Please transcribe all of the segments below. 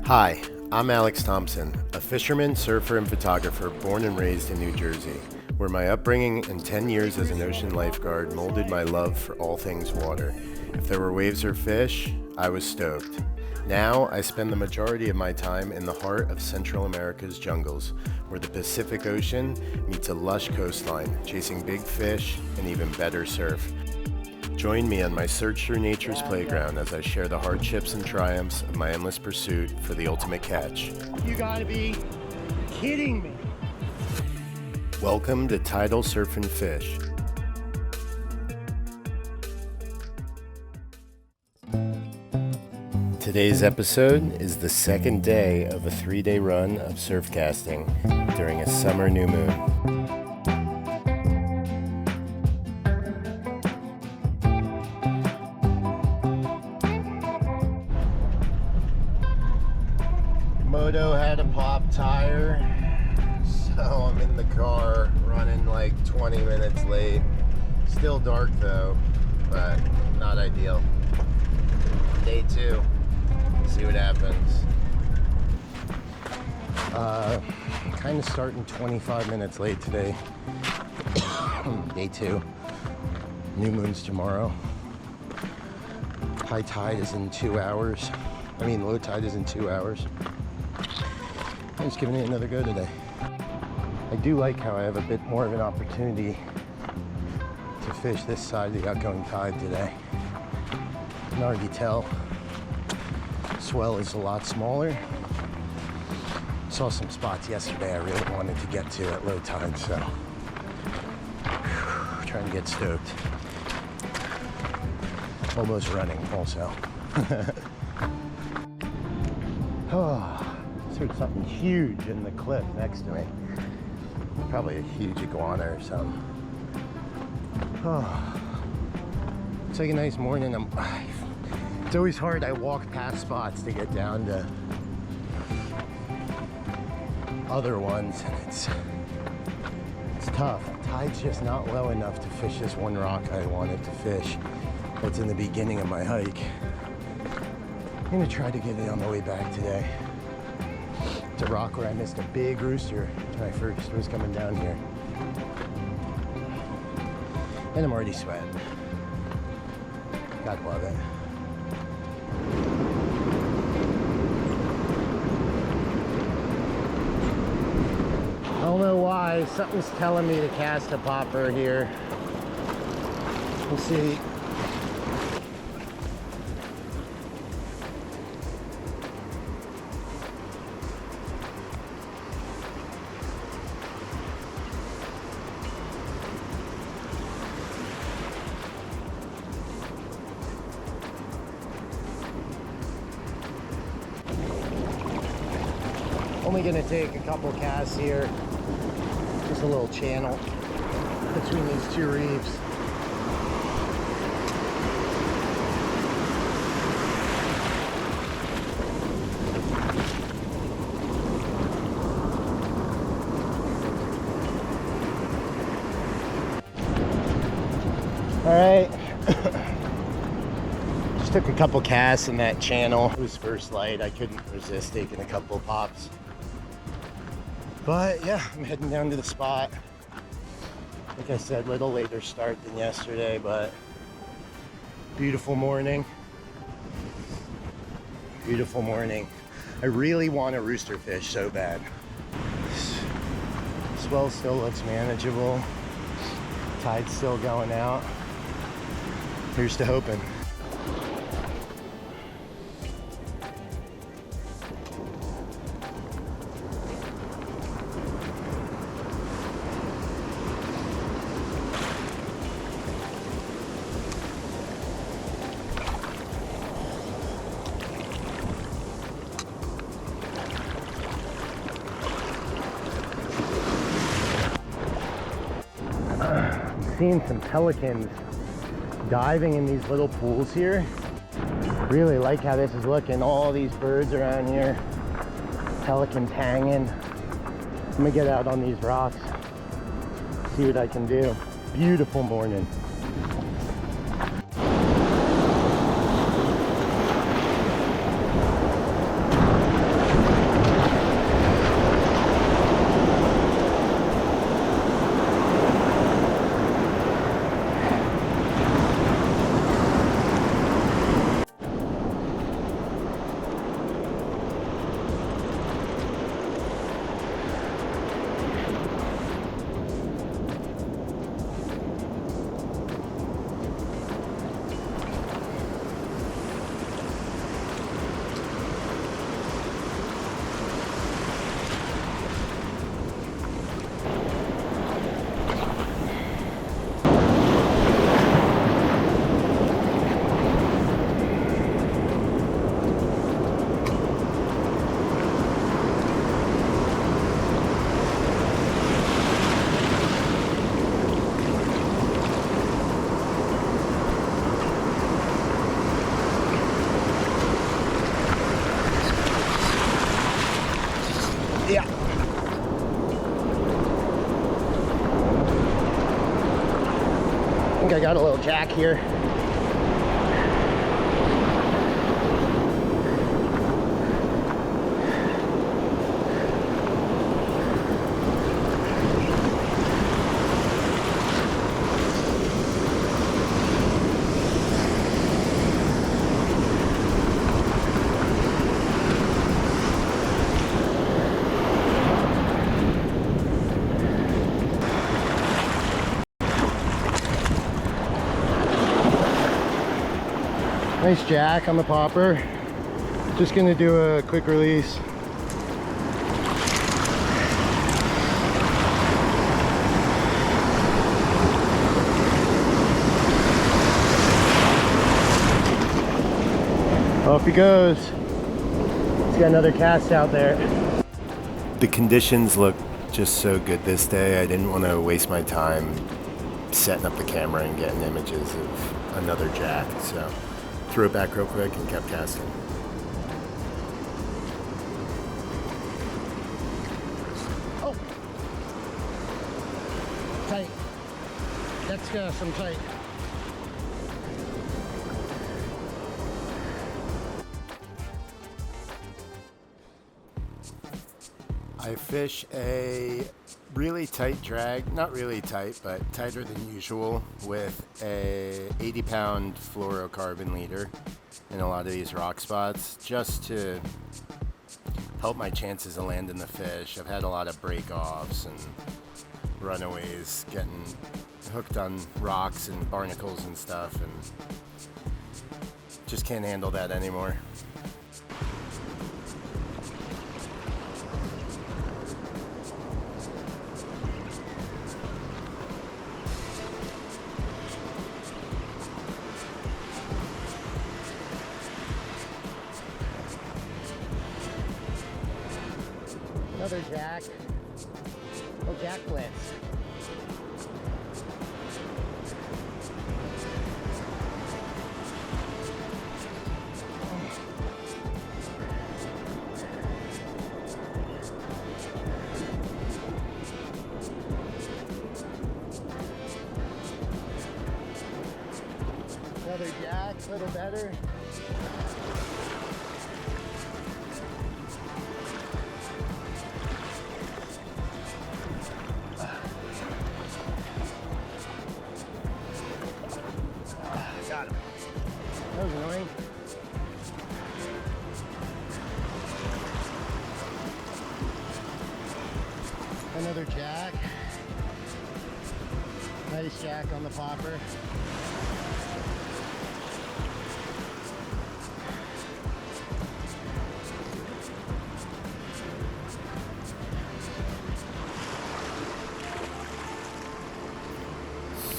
Hi, I'm Alex Thompson, a fisherman, surfer, and photographer born and raised in New Jersey, where my upbringing and 10 years as an ocean lifeguard molded my love for all things water. If there were waves or fish, I was stoked. Now, I spend the majority of my time in the heart of Central America's jungles, where the Pacific Ocean meets a lush coastline, chasing big fish and even better surf. Join me on my search through nature's playground as I share the hardships and triumphs of my endless pursuit for the ultimate catch. You gotta be kidding me. Welcome to Tidal Surf and Fish. Today's episode is the second day of a 3-day run of surf casting during a summer new moon. Moto had a pop tire, so I'm in the car running like 20 minutes late. Still dark though, but not ideal. Day 2, see what happens. Kind of starting 25 minutes late today. Day 2, new moon's tomorrow. High tide is in 2 hours. Low tide is in 2 hours. I'm just giving it another go today. I do like how I have a bit more of an opportunity to fish this side of the outgoing tide today. You can already tell swell is a lot smaller. Saw some spots yesterday I really wanted to get to at low tide, so trying to get stoked. Almost running also. Oh. There's something huge in the cliff next to me. Probably a huge iguana or something. Oh. It's like a nice morning. It's always hard. I walk past spots to get down to other ones, and it's tough. Tide's just not low enough to fish this one rock I wanted to fish. That's in the beginning of my hike. I'm gonna try to get it on the way back today. It's a rock where I missed a big rooster when I first was coming down here. And I'm already sweating. God love it. I don't know why, something's telling me to cast a popper here. We'll see. Only gonna take a couple casts here. Just a little channel between these two reefs. All right. Just took a couple casts in that channel. It was first light. I couldn't resist taking a couple pops. But yeah, I'm heading down to the spot. Like I said, a little later start than yesterday, but beautiful morning. Beautiful morning. I really want a roosterfish so bad. Swell still looks manageable. Tide's still going out. Here's to hoping. Seeing some pelicans diving in these little pools here. Really like how this is looking. All these birds around here. Pelicans hanging. I'm gonna get out on these rocks, see what I can do. Beautiful morning. I got a little jack here. Nice jack on the popper. Just gonna do a quick release. Off he goes. He's got another cast out there. The conditions look just so good this day. I didn't want to waste my time setting up the camera and getting images of another jack, so threw it back real quick and kept casting. Oh! Tight. That's got some tight. I fish a really tight drag, not really tight, but tighter than usual, with a 80-pound fluorocarbon leader in a lot of these rock spots, just to help my chances of landing the fish. I've had a lot of break-offs and runaways getting hooked on rocks and barnacles and stuff, and just can't handle that anymore. Another jack. Oh, jack blitz. Another jack, a little better. Got him. That was annoying. Another jack. Nice jack on the popper.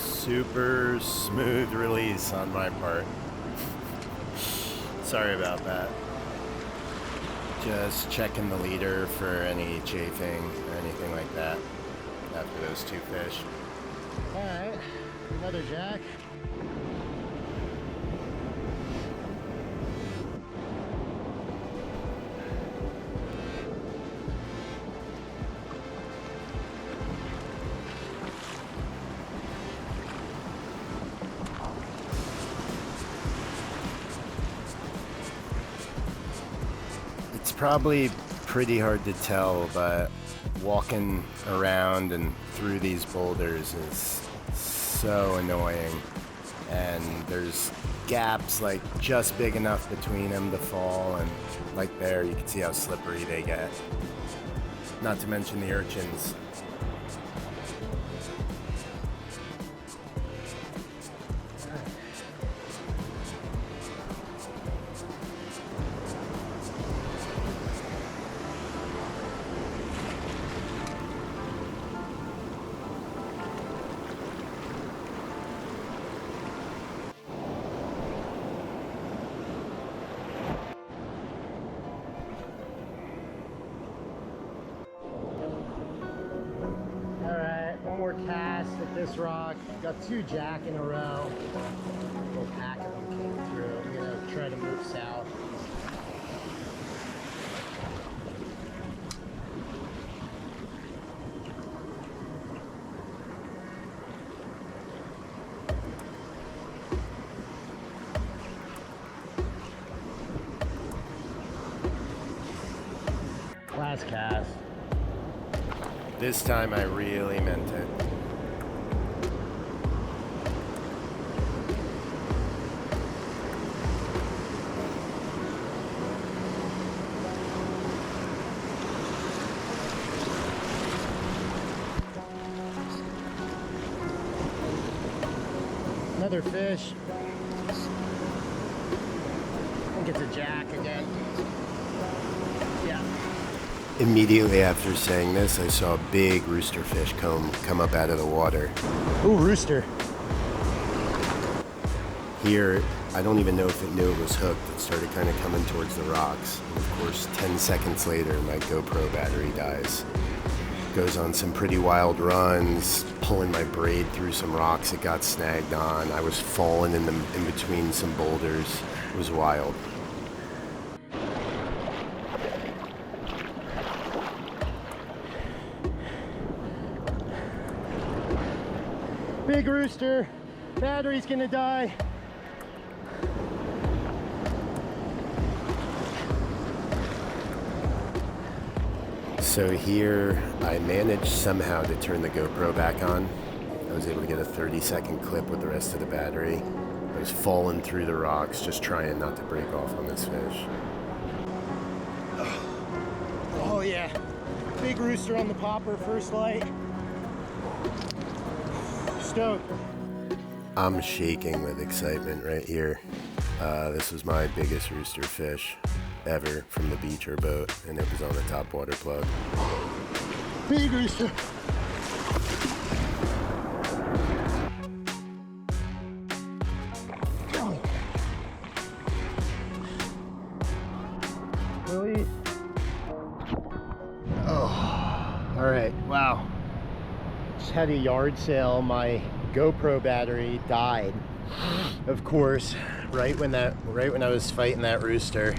Super smooth release on my part. Sorry about that. Just checking the leader for any chafing or anything like that after those two fish. Alright, another jack. It's probably pretty hard to tell, but walking around and through these boulders is so annoying, and there's gaps like just big enough between them to fall, and like there you can see how slippery they get, not to mention the urchins. More cast at this rock. Got two jack in a row. A little pack of them came through. I'm gonna try to move south. last cast. This time I really meant it. Another fish. I think it's a jack again. Yeah. Immediately after saying this, I saw a big roosterfish come up out of the water. Ooh, rooster. Here, I don't even know if it knew it was hooked. It started kind of coming towards the rocks. And of course, 10 seconds later, my GoPro battery dies. Goes on some pretty wild runs, pulling my braid through some rocks it got snagged on. I was falling in between some boulders. It was wild. Big rooster. Battery's gonna die. So here, I managed somehow to turn the GoPro back on. I was able to get a 30-second clip with the rest of the battery. I was falling through the rocks, just trying not to break off on this fish. Oh yeah. Big rooster on the popper, first light. Stoked. I'm shaking with excitement right here. This was my biggest rooster fish ever from the beach or boat, and it was on the top water plug. Big rooster. Release. Oh, all right. Wow. Just had a yard sale. My GoPro battery died. Of course, right when I was fighting that rooster.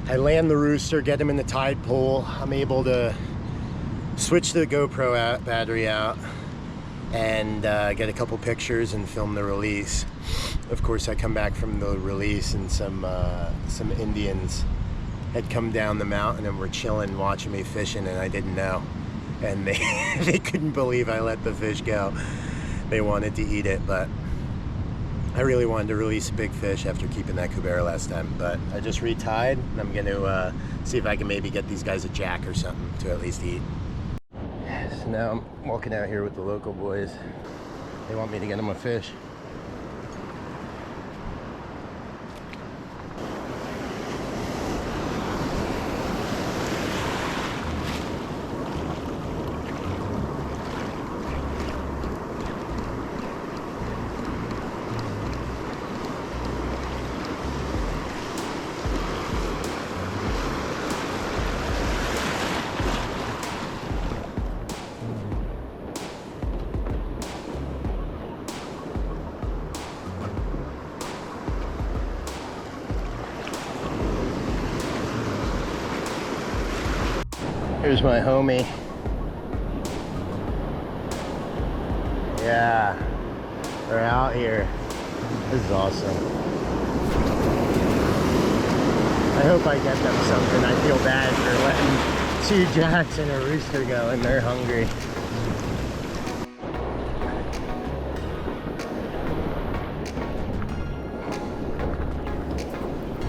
I land the rooster, get him in the tide pool. I'm able to switch the GoPro battery out and get a couple pictures and film the release. Of course, I come back from the release and some Indians had come down the mountain and were chilling, watching me fishing, and I didn't know. And they couldn't believe I let the fish go. They wanted to eat it, but I really wanted to release a big fish after keeping that cubera last time. But I just retied, and I'm going to see if I can maybe get these guys a jack or something to at least eat. So now I'm walking out here with the local boys. They want me to get them a fish. Here's my homie. Yeah, they're out here. This is awesome. I hope I get them something. I feel bad for letting 2 jacks and a rooster go, and they're hungry.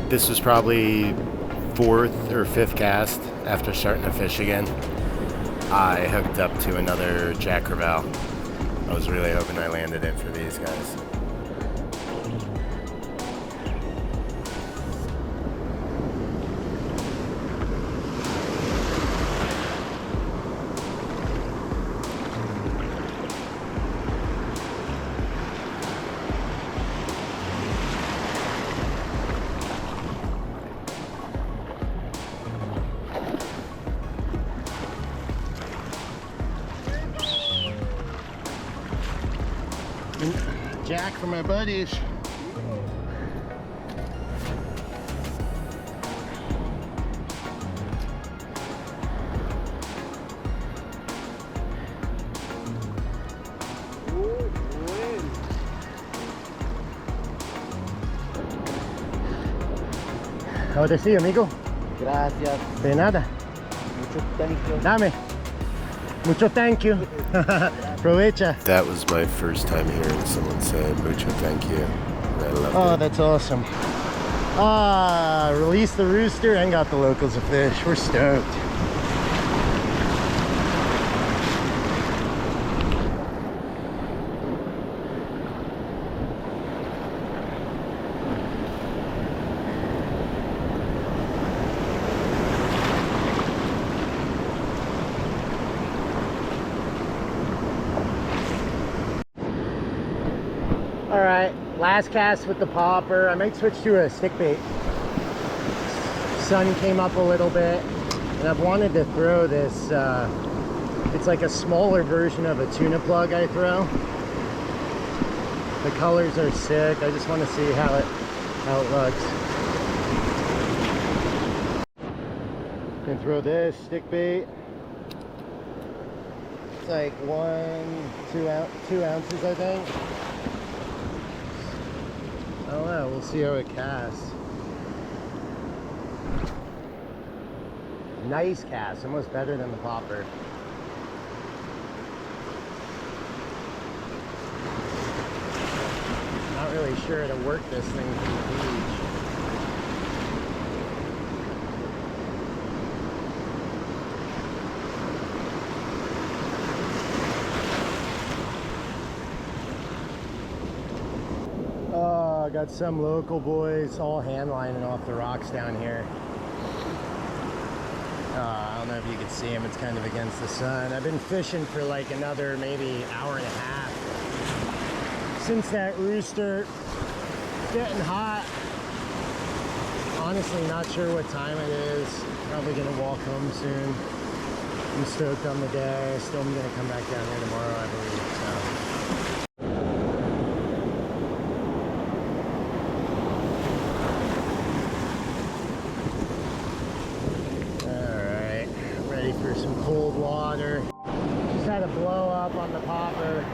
This was probably 4th or 5th cast after starting to fish again. I hooked up to another jack crevalle. I was really hoping I landed it for these guys. Jack for my buddies. Ahora sí, amigo. Gracias. De nada. Mucho thank you. Dame. Mucho thank you. Provecha. That was my first time hearing someone say mucho thank you. And I loved Oh, it. that's awesome. Release the rooster and got the locals a fish. We're stoked. All right, last cast with the popper. I might switch to a stick bait. Sun came up a little bit, and I've wanted to throw this. It's like a smaller version of a tuna plug I throw. The colors are sick. I just want to see how it looks. Can throw this stick bait. It's like 2 ounces, I think. I don't know, we'll see how it casts. Nice cast, almost better than the popper. Not really sure how to work this thing from the beach. I got some local boys all hand lining off the rocks down here. I don't know if you can see them, it's kind of against the sun. I've been fishing for like another maybe hour and a half. Since that rooster, it's getting hot. Honestly, not sure what time it is. Probably gonna walk home soon. I'm stoked on the day. Still I'm gonna come back down here tomorrow, I believe. So. For some cold water. Just had a blow up on the popper.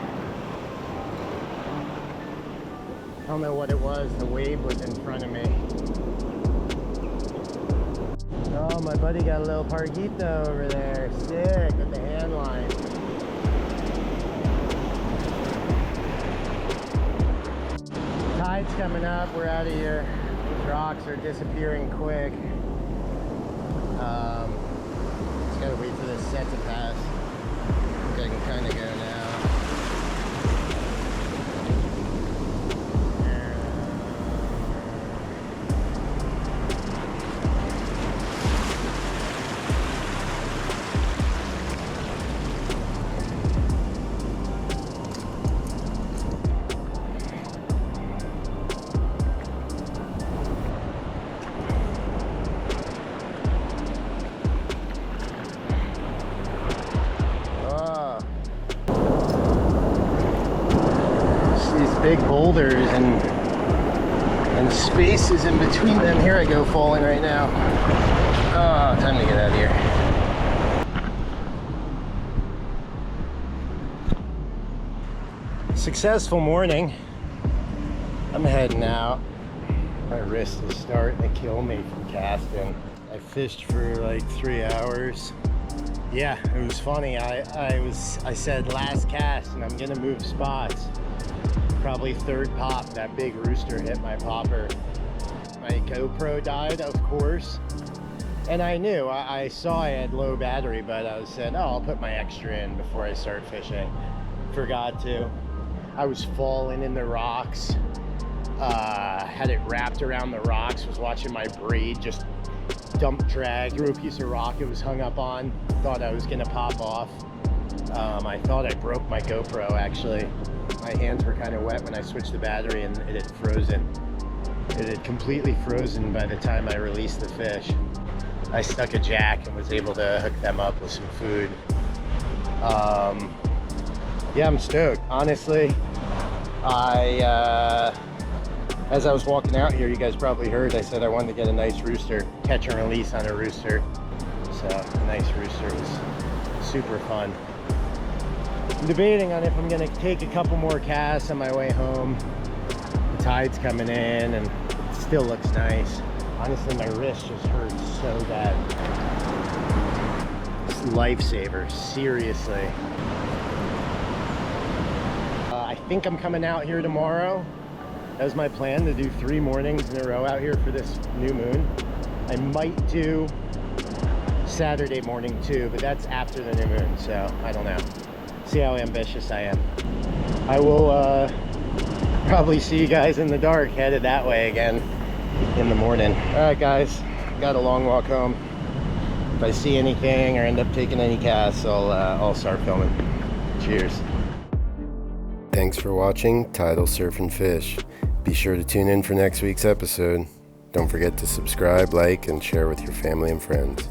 I don't know what it was. The wave was in front of me. Oh, my buddy got a little parguito over there. Sick with the hand line. Tide's coming up. We're out of here. These rocks are disappearing quick. Gotta wait for this set to pass. I think I can kind of go now. Big boulders and spaces in between them. Here I go falling right now. Oh, time to get out of here. Successful morning. I'm heading out. My wrist is starting to kill me from casting. I fished for like 3 hours. Yeah, it was funny. I said last cast and I'm gonna move spots. Probably third pop, that big rooster hit my popper. My GoPro died, of course. And I knew, I saw I had low battery, but I said, oh, I'll put my extra in before I start fishing. Forgot to. I was falling in the rocks. Had it wrapped around the rocks, was watching my braid just dump drag through a piece of rock it was hung up on. Thought I was gonna pop off. I thought I broke my GoPro actually. My hands were kind of wet when I switched the battery and it had frozen. It had completely frozen by the time I released the fish. I stuck a jack and was able to hook them up with some food. Yeah, I'm stoked. Honestly, as I was walking out here, you guys probably heard, I said I wanted to get a nice rooster, catch and release on a rooster. So a nice rooster was super fun. I'm debating on if I'm gonna take a couple more casts on my way home. The tide's coming in and it still looks nice. Honestly, my wrist just hurts so bad. lifesaver, seriously. I think I'm coming out here tomorrow. That was my plan, to do 3 mornings in a row out here for this new moon. I might do Saturday morning too, but that's after the new moon, so I don't know. See how ambitious I am. I will probably see you guys in the dark, headed that way again in the morning. All right, guys, got a long walk home. If I see anything or end up taking any casts, I'll start filming. Cheers. Thanks for watching Tidal Surf and Fish. Be sure to tune in for next week's episode. Don't forget to subscribe, like, and share with your family and friends.